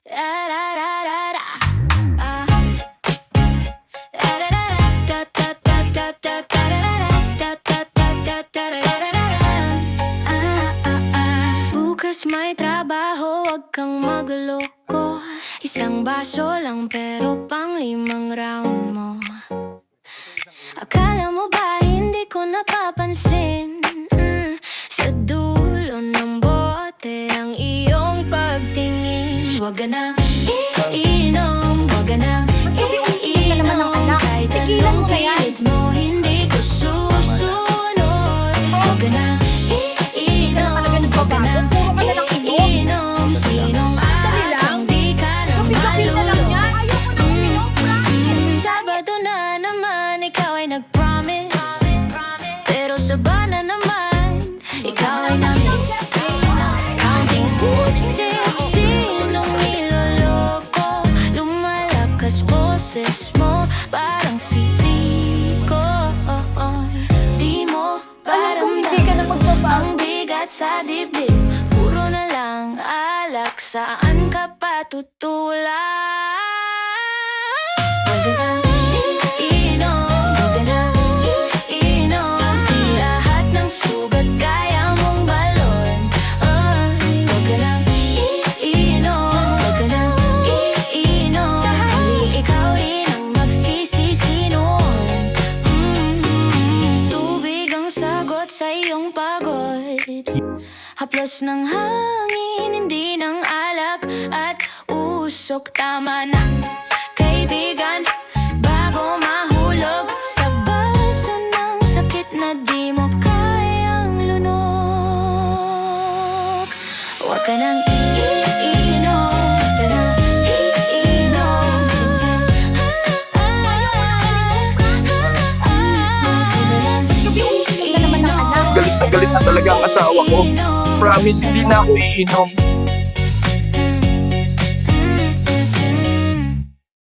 Bukas may trabaho, wag kang magloko. Isang baso lang pero pang 5 round mo. Akala mo ba hindi ko napapansin? Sa dulo ng bote ang iyong pagtingin. Wag ka nang iinom, wag ka nang iinom. Kahit anong pilit mo, hindi ko susunod. Wag ka nang iinom, wag ka nang iinom. Sinong asang di ka na malulog? Sabado na naman, ikaw ay nag-promise, pero sa bana naman, ikaw ay na-miss. Counting sip-sip, sinong niloloko? Lumalakas boses mo, parang si Rico. Di mo paramdam ang bigat sa dibdib. Puro na lang alak, saan ka pa tutulak? Wag ka nang iinom, wag ka nang iinom. Di lahat ng sugat kaya mong balon. Wag ka nang iinom, wag ka nang iinom. Sa huli ikaw rin ang magsisisi noon. Tubig ang sagot sa iyong pagod. Haplos ng hangin, hindi ng alak at usok. Tama na, kaibigan, bago mahulog sa baso ng sakit na di mo kayang lunok. Huwag ka nang iinom, huwag ka nang iinom. Galit na talaga ang asawa ko. Promise, hindi na ako iinom.